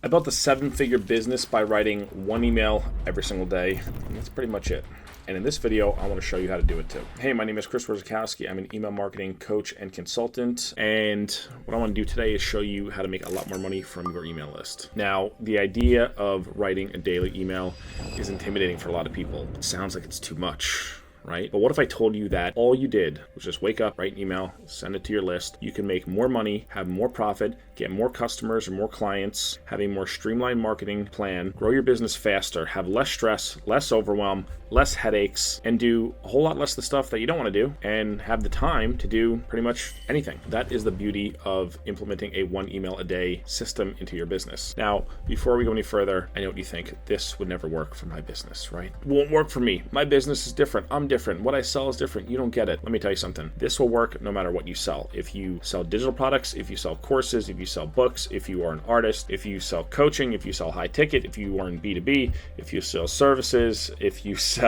I built a 7-figure business by writing one email every single day, and that's pretty much it. And in this video, I want to show you how to do it too. Hey, my name is Orzechowski. I'm an email marketing coach and consultant. And what I want to do today is show you how to make a lot more money from your email list. Now, the idea of writing a daily email is intimidating for a lot of people. It sounds like it's too much, right? But what if I told you that all you did was just wake up, write an email, send it to your list. You can make more money, have more profit, get more customers or more clients, have a more streamlined marketing plan, grow your business faster, have less stress, less overwhelm, less headaches, and do a whole lot less of the stuff that you don't want to do, and have the time to do pretty much anything. That is the beauty of implementing a one email a day system into your business. Now, before we go any further, I know what you think. This would never work for my business, right? It won't work for me. My business is different. I'm different. What I sell is different. You don't get it. Let me tell you something. This will work no matter what you sell. If you sell digital products, if you sell courses, if you sell books, if you are an artist, if you sell coaching, if you sell high ticket, if you are in B2B, if you sell services, if you sell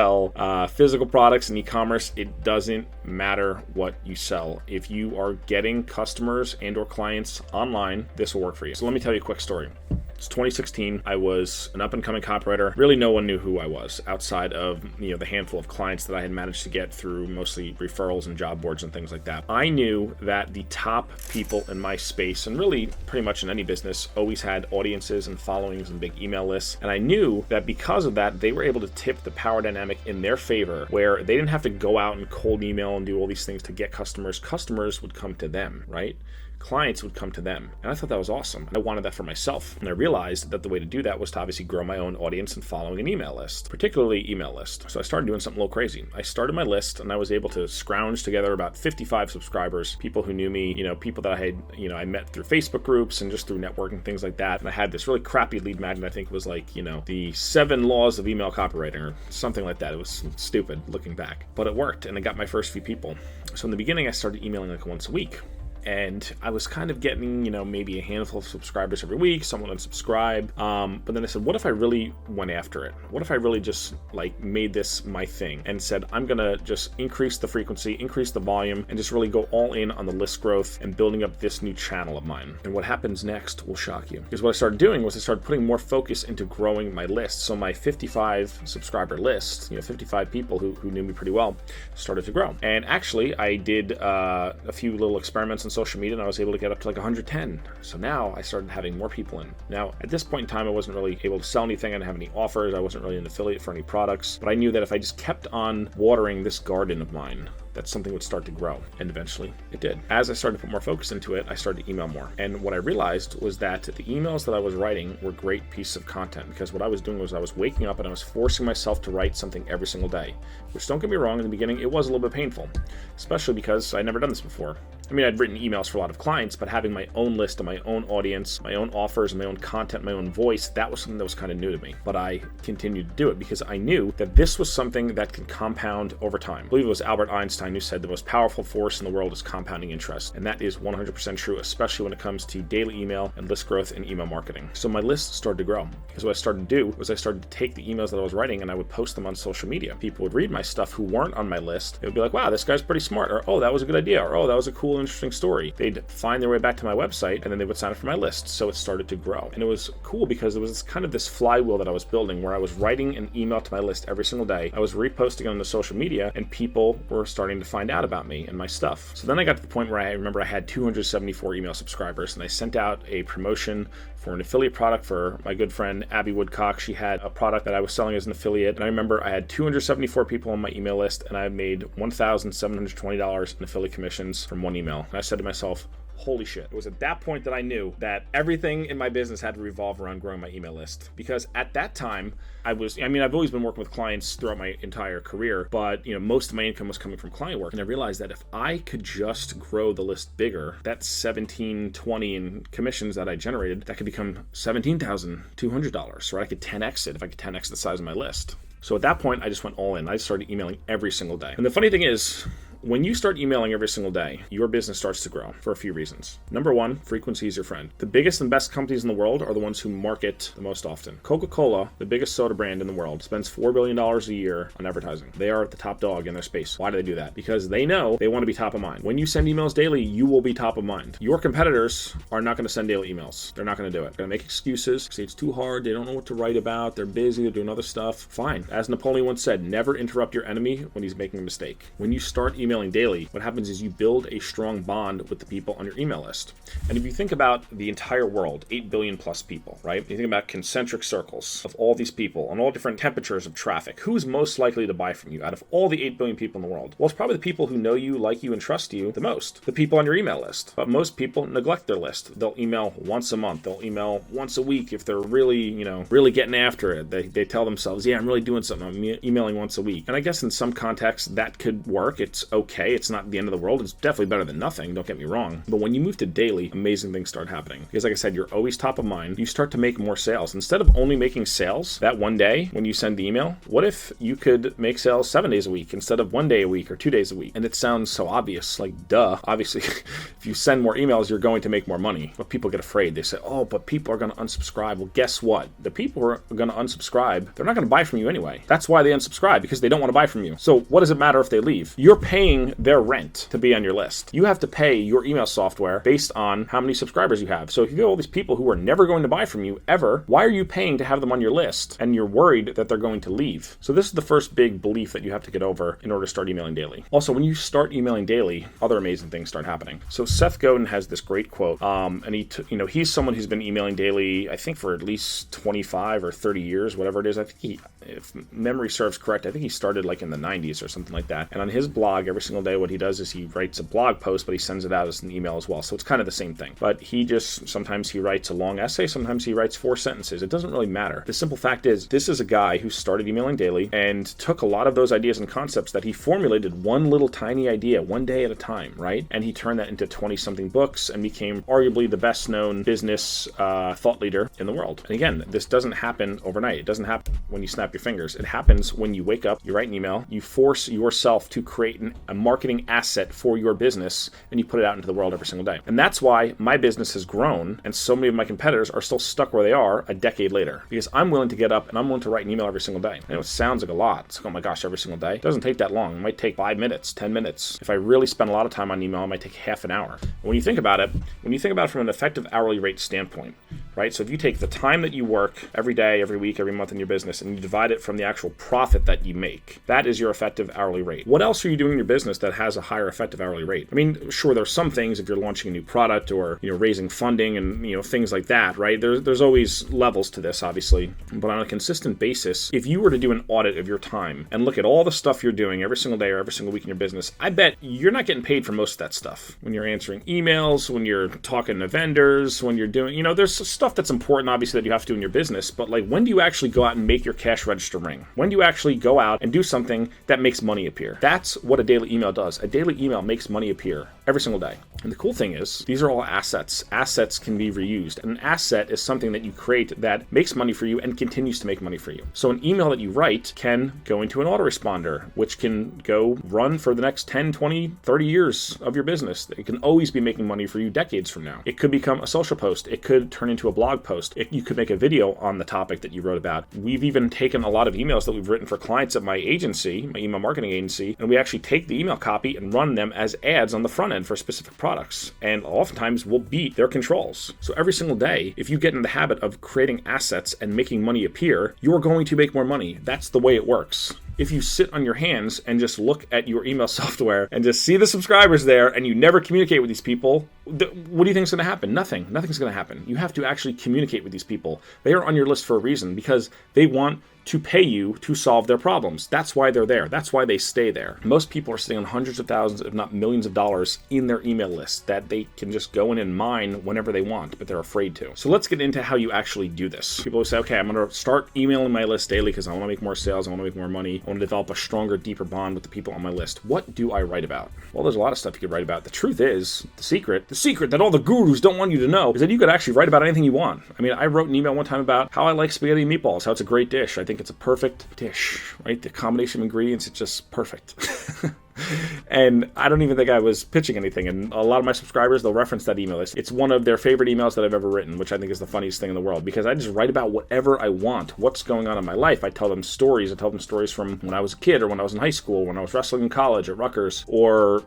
physical products and e-commerce, it doesn't matter what you sell. If you are getting customers and or clients online, this will work for you. So let me tell you a quick story. It's 2016. I was an up-and-coming copywriter. Really, no one knew who I was outside of the handful of clients that I had managed to get through mostly referrals and job boards and things like that. I knew that the top people in my space, and really pretty much in any business, always had audiences and followings and big email lists. And I knew that because of that, they were able to tip the power dynamic in their favor, where they didn't have to go out and cold email and do all these things to get customers. Customers would come to them, right? Clients would come to them. And I thought that was awesome. I wanted that for myself. And I realized that the way to do that was to obviously grow my own audience and following an email list, particularly email list. So I started doing something a little crazy. I started my list and I was able to scrounge together about 55 subscribers, people who knew me, people that I had, I met through Facebook groups and just through networking, things like that. And I had this really crappy lead magnet. I think it was like, the 7 laws of email copywriting or something like that. It was stupid looking back, but it worked and I got my first few people. So in the beginning, I started emailing like once a week. And I was kind of getting, maybe a handful of subscribers every week, someone unsubscribe. But then I said, what if I really went after it? What if I really just made this my thing and said, I'm going to just increase the frequency, increase the volume, and just really go all in on the list growth and building up this new channel of mine. And what happens next will shock you. Because what I started doing was I started putting more focus into growing my list. So my 55 subscriber list, 55 people who knew me pretty well, started to grow. And actually, I did a few little experiments on social media and I was able to get up to 110. So now I started having more people in. Now, at this point in time, I wasn't really able to sell anything. I didn't have any offers. I wasn't really an affiliate for any products, but I knew that if I just kept on watering this garden of mine, that something would start to grow. And eventually it did. As I started to put more focus into it, I started to email more. And what I realized was that the emails that I was writing were great pieces of content, because what I was doing was I was waking up and I was forcing myself to write something every single day, which, don't get me wrong, in the beginning, it was a little bit painful, especially because I'd never done this before. I mean, I'd written emails for a lot of clients, but having my own list and my own audience, my own offers, and my own content, my own voice, that was something that was kind of new to me. But I continued to do it because I knew that this was something that can compound over time. I believe it was Albert Einstein who said the most powerful force in the world is compounding interest. And that is 100% true, especially when it comes to daily email and list growth and email marketing. So my list started to grow, because what I started to do was I started to take the emails that I was writing and I would post them on social media. People would read my stuff who weren't on my list. They would be like, wow, this guy's pretty smart, or oh, that was a good idea, or oh, that was a cool, interesting story. They'd find their way back to my website and then they would sign up for my list. So it started to grow. And it was cool because it was kind of this flywheel that I was building, where I was writing an email to my list every single day. I was reposting on the social media and people were starting to find out about me and my stuff. So then I got to the point where I remember I had 274 email subscribers, and I sent out a promotion for an affiliate product for my good friend Abby Woodcock. She had a product that I was selling as an affiliate, and I remember I had 274 people on my email list, and I made $1,720 in affiliate commissions from one email. And I said to myself, holy shit. It was at that point that I knew that everything in my business had to revolve around growing my email list. Because at that time, I've always been working with clients throughout my entire career, but most of my income was coming from client work. And I realized that if I could just grow the list bigger, that $1,720 in commissions that I generated, that could become $17,200, right? I could 10x it if I could 10x the size of my list. So at that point, I just went all in. I started emailing every single day. And the funny thing is, when you start emailing every single day, your business starts to grow for a few reasons. Number one, frequency is your friend. The biggest and best companies in the world are the ones who market the most often. Coca-Cola, the biggest soda brand in the world, spends $4 billion a year on advertising. They are the top dog in their space. Why do they do that? Because they know they want to be top of mind. When you send emails daily, you will be top of mind. Your competitors are not going to send daily emails. They're not going to do it. They're going to make excuses, say it's too hard, they don't know what to write about, they're busy, they're doing other stuff. Fine. As Napoleon once said, never interrupt your enemy when he's making a mistake. When you start emailing daily, what happens is you build a strong bond with the people on your email list. And if you think about the entire world, 8 billion plus people, right? You think about concentric circles of all these people on all different temperatures of traffic. Who's most likely to buy from you out of all the 8 billion people in the world? Well, it's probably the people who know you, like you, and trust you the most. The people on your email list. But most people neglect their list. They'll email once a month. They'll email once a week if they're really, really getting after it. They tell themselves, yeah, I'm really doing something. I'm emailing once a week. And I guess in some contexts that could work. It's okay. It's not the end of the world. It's definitely better than nothing. Don't get me wrong. But when you move to daily, amazing things start happening. Because like I said, you're always top of mind. You start to make more sales. Instead of only making sales that one day when you send the email, what if you could make sales 7 days a week instead of 1 day a week or 2 days a week? And it sounds so obvious, like duh. Obviously, if you send more emails, you're going to make more money. But people get afraid. They say, oh, but people are going to unsubscribe. Well, guess what? The people who are going to unsubscribe, they're not going to buy from you anyway. That's why they unsubscribe, because they don't want to buy from you. So what does it matter if they leave? You're paying their rent to be on your list. You have to pay your email software based on how many subscribers you have. So if you get all these people who are never going to buy from you ever, why are you paying to have them on your list? And you're worried that they're going to leave. So this is the first big belief that you have to get over in order to start emailing daily. Also, when you start emailing daily, other amazing things start happening. So Seth Godin has this great quote, and he's someone who's been emailing daily, I think for at least 25 or 30 years, whatever it is. I think if memory serves correct, I think he started like in the 90s or something like that. And on his blog, every single day, what he does is he writes a blog post, but he sends it out as an email as well. So it's kind of the same thing. But sometimes he writes a long essay, sometimes he writes 4 sentences. It doesn't really matter. The simple fact is, this is a guy who started emailing daily and took a lot of those ideas and concepts that he formulated one little tiny idea, one day at a time, right? And he turned that into 20-something books and became arguably the best known business thought leader in the world. And again, this doesn't happen overnight. It doesn't happen when you snap your fingers. It happens when you wake up, you write an email, you force yourself to create a marketing asset for your business, and you put it out into the world every single day. And that's why my business has grown, and so many of my competitors are still stuck where they are a decade later. Because I'm willing to get up and I'm willing to write an email every single day. I know it sounds like a lot. It's like, oh my gosh, every single day. It doesn't take that long. It might take 5 minutes, 10 minutes. If I really spend a lot of time on email, it might take half an hour. And when you think about it from an effective hourly rate standpoint, right? So if you take the time that you work every day, every week, every month in your business, and you divide it from the actual profit that you make, that is your effective hourly rate. What else are you doing in your business that has a higher effective hourly rate? I mean, sure, there's some things if you're launching a new product or, raising funding and, things like that, right? There's always levels to this, obviously. But on a consistent basis, if you were to do an audit of your time and look at all the stuff you're doing every single day or every single week in your business, I bet you're not getting paid for most of that stuff. When you're answering emails, when you're talking to vendors, when you're doing, there's stuff that's important, obviously, that you have to do in your business. But like, when do you actually go out and make your cash register ring? When do you actually go out and do something that makes money appear? That's what a daily email does. A daily email makes money appear every single day. And the cool thing is, these are all assets. Assets can be reused. An asset is something that you create that makes money for you and continues to make money for you. So an email that you write can go into an autoresponder, which can go run for the next 10, 20, 30 years of your business. It can always be making money for you decades from now. It could become a social post. It could turn into a blog post. You could make a video on the topic that you wrote about. We've even taken a lot of emails that we've written for clients at my agency, my email marketing agency, and we actually take the email copy and run them as ads on the front end for specific products. And oftentimes we'll beat their controls. So every single day, if you get in the habit of creating assets and making money appear, you're going to make more money. That's the way it works. If you sit on your hands and just look at your email software and just see the subscribers there and you never communicate with these people, what do you think is going to happen? Nothing. Nothing's going to happen. You have to actually communicate with these people. They are on your list for a reason because they want to pay you to solve their problems. That's why they're there. That's why they stay there. Most people are sitting on hundreds of thousands, if not millions of dollars in their email list that they can just go in and mine whenever they want, but they're afraid to. So let's get into how you actually do this. People will say, okay, I'm going to start emailing my list daily because I want to make more sales. I want to make more money. I want to develop a stronger, deeper bond with the people on my list. What do I write about? Well, there's a lot of stuff you could write about. The truth is, the secret that all the gurus don't want you to know is that you could actually write about anything you want. I mean, I wrote an email one time about how I like spaghetti and meatballs, how it's a great dish. I think it's a perfect dish, right? The combination of ingredients, it's just perfect. And I don't even think I was pitching anything. And a lot of my subscribers, they'll reference that email. It's one of their favorite emails that I've ever written, which I think is the funniest thing in the world, because I just write about whatever I want, what's going on in my life. I tell them stories. I tell them stories from when I was a kid, or when I was in high school, when I was wrestling in college at Rutgers, or,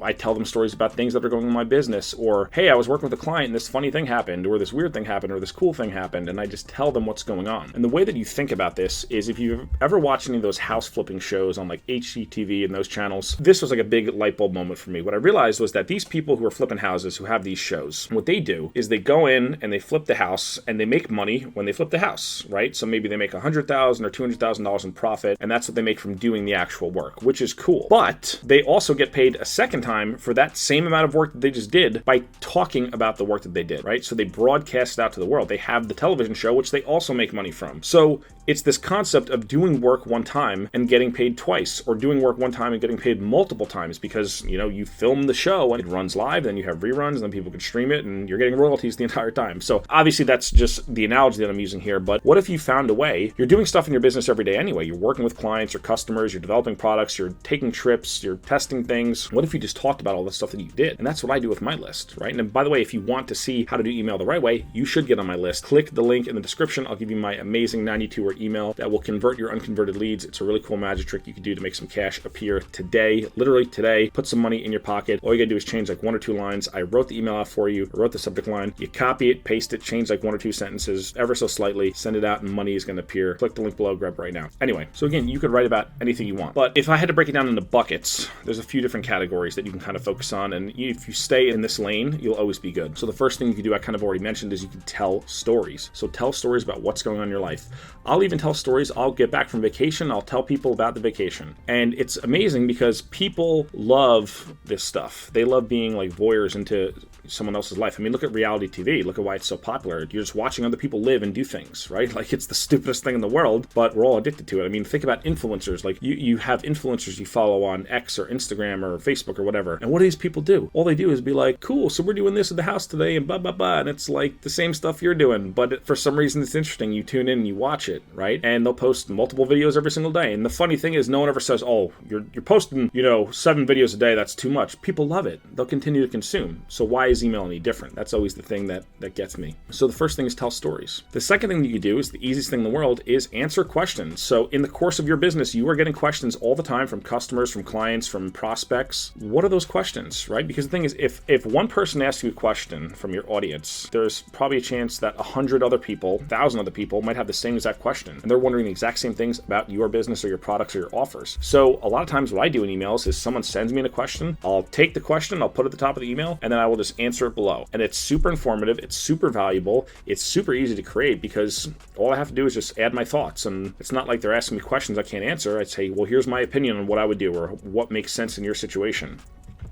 I tell them stories about things that are going on in my business, or, hey, I was working with a client and this funny thing happened, or this weird thing happened, or this cool thing happened, and I just tell them what's going on. And the way that you think about this is, if you've ever watched any of those house flipping shows on like HGTV and those channels, this was like a big light bulb moment for me. What I realized was that these people who are flipping houses, who have these shows, what they do is they go in and they flip the house, and they make money when they flip the house, right? So maybe they make $100,000 or $200,000 in profit, and that's what they make from doing the actual work, which is cool. But they also get paid a second time for that same amount of work that they just did by talking about the work that they did, right? So they broadcast it out to the world. They have the television show, which they also make money from. So it's this concept of doing work one time and getting paid twice, or doing work one time and getting paid multiple times, because, you film the show and it runs live, then you have reruns, and then people can stream it, and you're getting royalties the entire time. So obviously that's just the analogy that I'm using here, but what if you found a way, you're doing stuff in your business every day anyway, you're working with clients or customers, you're developing products, you're taking trips, you're testing things. What if you just talked about all the stuff that you did? And that's what I do with my list, right? And by the way, if you want to see how to do email the right way, you should get on my list. Click the link in the description. I'll give you my amazing 92-word email that will convert your unconverted leads. It's a really cool magic trick you can do to make some cash appear today, literally today. Put some money in your pocket. All you gotta do is change like one or two lines. I wrote the email out for you. I wrote the subject line. You copy it, paste it, change like one or two sentences ever so slightly, send it out, and money is gonna appear. Click the link below, grab it right now. Anyway, so again, you could write about anything you want. But if I had to break it down into buckets, there's a few different categories that you can kind of focus on, and if you stay in this lane, you'll always be good. So the first thing you can do, I kind of already mentioned, is you can tell stories. So tell stories about what's going on in your life. I'll even tell stories. I'll get back from vacation. I'll tell people about the vacation. And it's amazing because people love this stuff. They love being like voyeurs into someone else's life. I mean, look at reality TV. Look at why it's so popular. You're just watching other people live and do things, right? Like, it's the stupidest thing in the world, but we're all addicted to it. I mean, think about influencers. Like, you have influencers you follow on X or Instagram or Facebook or whatever. And what do these people do? All they do is be like, cool, so we're doing this at the house today and blah, blah, blah. And it's like the same stuff you're doing, but for some reason it's interesting. You tune in and you watch it, right? And they'll post multiple videos every single day. And the funny thing is, no one ever says, oh, you're posting, 7 videos a day. That's too much. People love it. They'll continue to consume. So why is email any different? That's always the thing that gets me. So the first thing is tell stories. The second thing that you do is the easiest thing in the world is answer questions. So in the course of your business, you are getting questions all the time from customers, from clients, from prospects. What are those questions, right? Because the thing is, if one person asks you a question from your audience, there's probably a chance that 100 other people, 1,000 other people might have the same exact question. And they're wondering the exact same things about your business or your products or your offers. So a lot of times what I do in emails is someone sends me a question, I'll take the question, I'll put it at the top of the email, and then I will just answer it below. And it's super informative, it's super valuable, it's super easy to create because all I have to do is just add my thoughts. And it's not like they're asking me questions I can't answer. I'd say, well, here's my opinion on what I would do or what makes sense in your situation.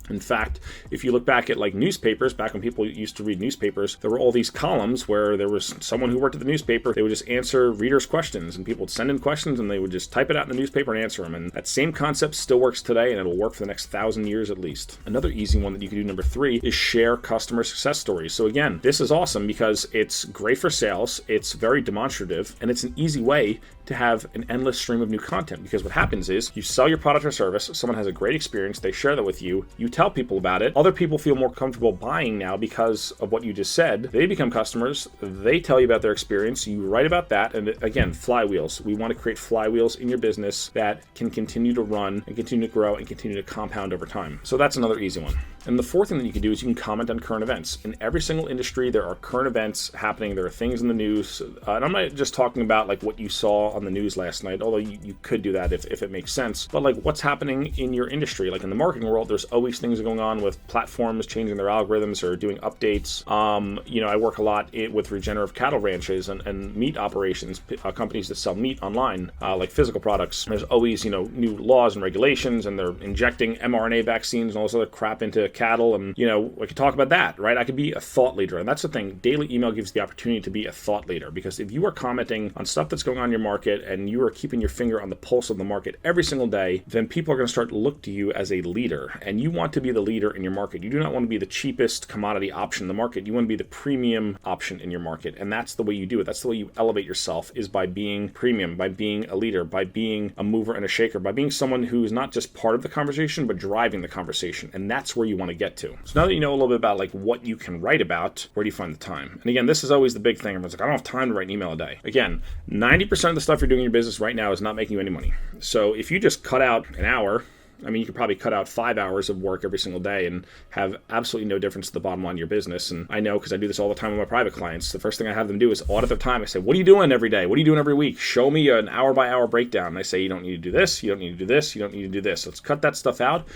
In fact, if you look back at like newspapers, back when people used to read newspapers, there were all these columns where there was someone who worked at the newspaper. They would just answer readers' questions, and people would send in questions and they would just type it out in the newspaper and answer them. And that same concept still works today, and it'll work for the next 1,000 years at least. Another easy one that you can do, number 3, is share customer success stories. So again, this is awesome because it's great for sales, it's very demonstrative, and it's an easy way to have an endless stream of new content. Because what happens is you sell your product or service, someone has a great experience, they share that with you, you tell people about it, other people feel more comfortable buying now because of what you just said, they become customers, they tell you about their experience, you write about that, and again, flywheels. We want to create flywheels in your business that can continue to run and continue to grow and continue to compound over time. So that's another easy one. And the fourth thing that you can do is you can comment on current events. In every single industry, there are current events happening. There are things in the news. And I'm not just talking about like what you saw on the news last night, although you could do that if it makes sense. But like what's happening in your industry. Like in the marketing world, there's always things going on with platforms changing their algorithms or doing updates. I work a lot with regenerative cattle ranches and meat operations, companies that sell meat online, like physical products. There's always, new laws and regulations, and they're injecting mRNA vaccines and all this other crap into cattle, and we could talk about that, right? I could be a thought leader, and that's the thing. Daily email gives the opportunity to be a thought leader, because if you are commenting on stuff that's going on in your market and you are keeping your finger on the pulse of the market every single day, then people are going to start to look to you as a leader, and you want to be the leader in your market. You do not want to be the cheapest commodity option in the market. You want to be the premium option in your market. And that's the way you do it. That's the way you elevate yourself, is by being premium, by being a leader, by being a mover and a shaker, by being someone who is not just part of the conversation, but driving the conversation. And that's where you want to get to. So now that you know a little bit about like what you can write about, where do you find the time? And again, this is always the big thing. Everyone's like, I don't have time to write an email a day. Again, 90% of the stuff you're doing in your business right now is not making you any money. So if you just cut out an hour, I mean, you could probably cut out 5 hours of work every single day and have absolutely no difference to the bottom line of your business. And I know because I do this all the time with my private clients. The first thing I have them do is audit their time. I say, what are you doing every day? What are you doing every week? Show me an hour-by-hour breakdown. And I say, you don't need to do this. You don't need to do this. You don't need to do this. Let's cut that stuff out.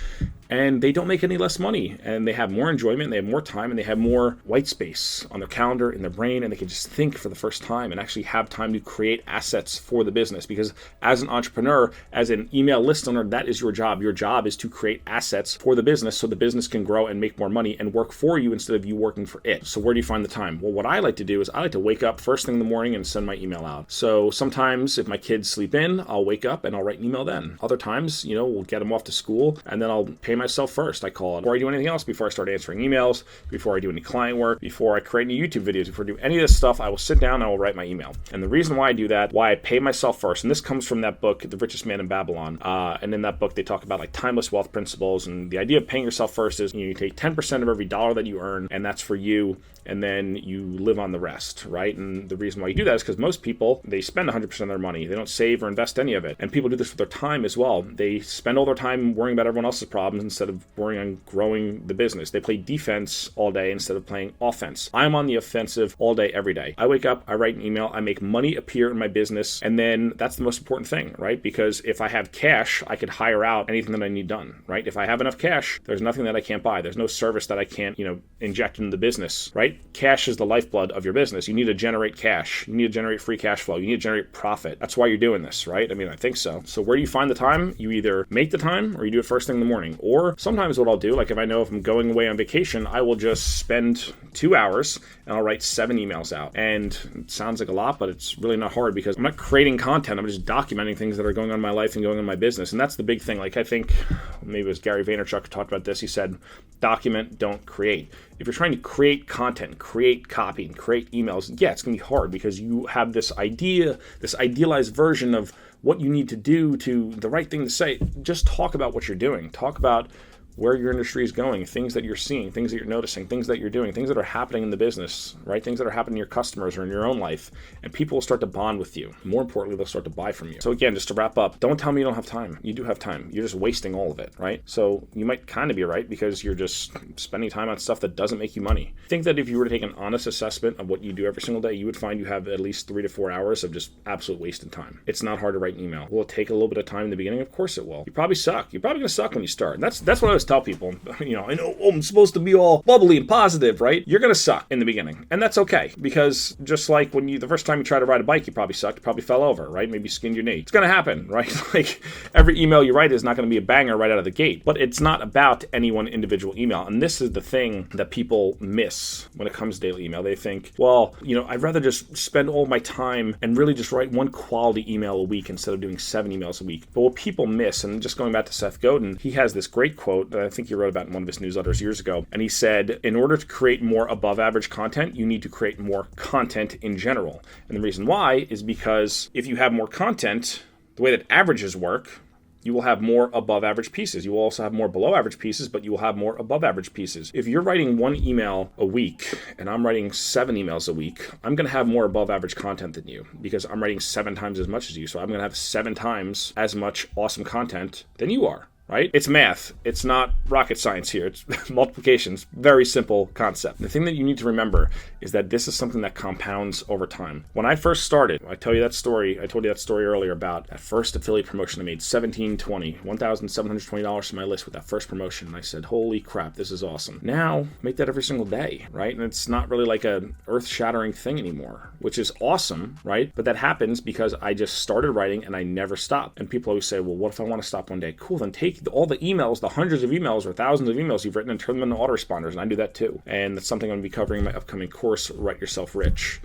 And they don't make any less money. And they have more enjoyment. And they have more time. And they have more white space on their calendar, in their brain. And they can just think for the first time and actually have time to create assets for the business. Because as an entrepreneur, as an email list owner, that is your job. Your job is to create assets for the business so the business can grow and make more money and work for you instead of you working for it. So where do you find the time? Well, what I like to do is I like to wake up first thing in the morning and send my email out. So sometimes if my kids sleep in, I'll wake up and I'll write an email then. Other times, we'll get them off to school and then I'll pay myself first. I call it before I do anything else, before I start answering emails, before I do any client work, before I create any YouTube videos, before I do any of this stuff, I will sit down and I will write my email. And the reason why I do that, why I pay myself first, and this comes from that book, The Richest Man in Babylon. And in that book, they talk about like timeless wealth principles. And the idea of paying yourself first is you take 10% of every dollar that you earn, and that's for you, and then you live on the rest, right? And the reason why you do that is because most people, they spend 100% of their money. They don't save or invest any of it. And people do this with their time as well. They spend all their time worrying about everyone else's problems instead of worrying on growing the business. They play defense all day instead of playing offense. I'm on the offensive all day, every day. I wake up, I write an email, I make money appear in my business, and then that's the most important thing, right? Because if I have cash, I could hire out anything that I need done, right? If I have enough cash, there's nothing that I can't buy. There's no service that I can't, inject into the business, right? Cash is the lifeblood of your business. You need to generate cash. You need to generate free cash flow. You need to generate profit. That's why you're doing this, right? I mean, I think so. So where do you find the time? You either make the time or you do it first thing in the morning. Or sometimes what I'll do, like if I know if I'm going away on vacation, I will just spend 2 hours and I'll write 7 emails out. And it sounds like a lot, but it's really not hard because I'm not creating content. I'm just documenting things that are going on in my life and going on in my business. And that's the big thing. Like I think maybe it was Gary Vaynerchuk who talked about this. He said, document, don't create. If you're trying to create content, create copy, and create emails, yeah, it's going to be hard because you have this idea, this idealized version of what you need to do to the right thing to say. Just talk about what you're doing. Talk about where your industry is going, things that you're seeing, things that you're noticing, things that you're doing, things that are happening in the business, right? Things that are happening to your customers or in your own life. And people will start to bond with you. More importantly, they'll start to buy from you. So again, just to wrap up, don't tell me you don't have time. You do have time. You're just wasting all of it, right? So you might kind of be right because you're just spending time on stuff that doesn't make you money. I think that if you were to take an honest assessment of what you do every single day, you would find you have at least 3 to 4 hours of just absolute wasted time. It's not hard to write an email. Will it take a little bit of time in the beginning? Of course it will. You probably suck. You're probably going to suck when you start. And that's what I always tell people. I know I'm supposed to be all bubbly and positive, right? You're going to suck in the beginning. And that's okay. Because just like when the first time you try to ride a bike, you probably sucked, you probably fell over, right? Maybe skinned your knee. It's going to happen, right? Like every email you write is not going to be a banger right out of the gate. But it's not about any one individual email. And this is the thing that people miss when it comes to daily email. They think, well, I'd rather just spend all my time and really just write one quality email a week instead of doing 7 emails a week. But what people miss, and just going back to Seth Godin, he has this great quote that I think he wrote about in one of his newsletters years ago. And he said, in order to create more above average content, you need to create more content in general. And the reason why is because if you have more content, the way that averages work, you will have more above average pieces. You will also have more below average pieces, but you will have more above average pieces. If you're writing 1 email a week and I'm writing 7 emails a week, I'm going to have more above average content than you because I'm writing 7 times as much as you. So I'm going to have 7 times as much awesome content than you are. Right? It's math. It's not rocket science here. It's multiplication. It's very simple concept. The thing that you need to remember is that this is something that compounds over time. When I first started, I told you that story earlier about that first affiliate promotion I made, $1,720 to my list with that first promotion. And I said, holy crap, this is awesome. Now, make that every single day, right? And it's not really like an earth-shattering thing anymore, which is awesome, right? But that happens because I just started writing and I never stopped. And people always say, well, what if I want to stop one day? Cool, then take all the emails, the hundreds of emails or thousands of emails you've written and turn them into autoresponders. And I do that too. And that's something I'm going to be covering in my upcoming course, Write Yourself Rich,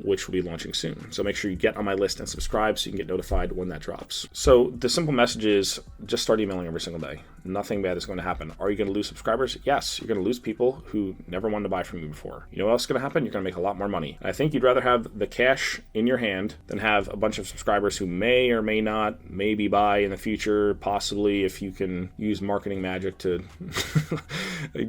which will be launching soon. So make sure you get on my list and subscribe so you can get notified when that drops. So the simple message is just start emailing every single day. Nothing bad is going to happen. Are you going to lose subscribers? Yes, you're going to lose people who never wanted to buy from you before. You know what else is going to happen? You're going to make a lot more money. And I think you'd rather have the cash in your hand than have a bunch of subscribers who may or may not maybe buy in the future, possibly if you can use marketing magic to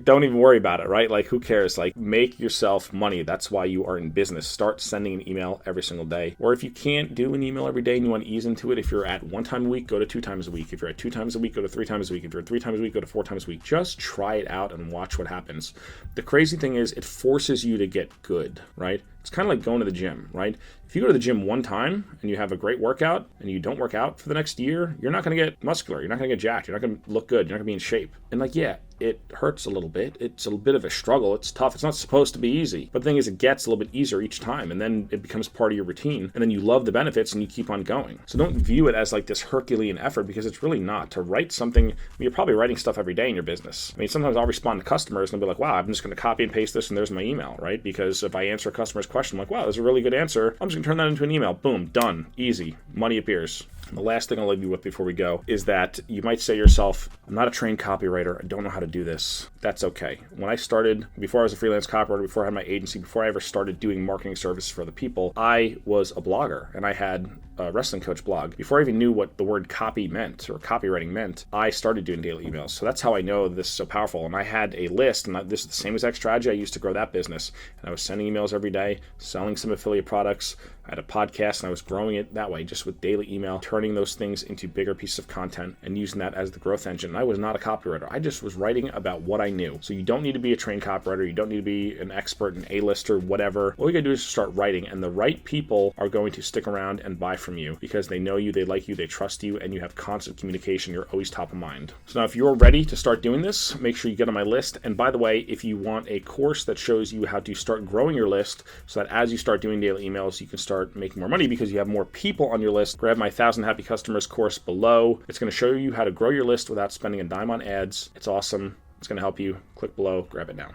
don't even worry about it, right? Like, who cares? Like, make yourself money. That's why you are in business. Start sending an email every single day. Or if you can't do an email every day and you want to ease into it, if you're at 1 time a week, go to 2 times a week. If you're at 2 times a week, go to 3 times a week. If you're at 3 times a week, go to 4 times a week. Just try it out and watch what happens. The crazy thing is it forces you to get good, right? It's kind of like going to the gym, right? If you go to the gym one time and you have a great workout and you don't work out for the next year, you're not going to get muscular. You're not going to get jacked. You're not going to look good. You're not going to be in shape. And like, yeah, it hurts a little bit. It's a bit of a struggle. It's tough. It's not supposed to be easy. But the thing is, it gets a little bit easier each time. And then it becomes part of your routine. And then you love the benefits and you keep on going. So don't view it as like this Herculean effort, because it's really not. To write something, you're probably writing stuff every day in your business. I mean, sometimes I'll respond to customers and they'll be like, wow, I'm just going to copy and paste this and there's my email, right? Because if I answer a customer's question, I'm like, wow, that's a really good answer. I'm just going to turn that into an email. Boom, done, easy, money appears. And the last thing I'll leave you with before we go is that you might say to yourself, I'm not a trained copywriter. I don't know how to do this. That's okay. When I started, before I was a freelance copywriter, before I had my agency, before I ever started doing marketing services for other people, I was a blogger and I had a wrestling coach blog. Before I even knew what the word copy meant or copywriting meant, I started doing daily emails. So that's how I know this is so powerful. And I had a list, and this is the same exact strategy I used to grow that business. And I was sending emails every day, selling some affiliate products. I had a podcast and I was growing it that way, just with daily email, turning those things into bigger pieces of content and using that as the growth engine. And I was not a copywriter. I just was writing about what I knew. So you don't need to be a trained copywriter. You don't need to be an expert, an A-lister, whatever. All you gotta do is just start writing, and the right people are going to stick around and buy from you because they know you, they like you, they trust you, and you have constant communication. You're always top of mind. So now if you're ready to start doing this, make sure you get on my list. And by the way, if you want a course that shows you how to start growing your list so that as you start doing daily emails, you can start making more money because you have more people on your list, grab my 1,000 Happy Customers course below. It's going to show you how to grow your list without spending a dime on ads. It's awesome. It's going to help you. Click below, grab it now.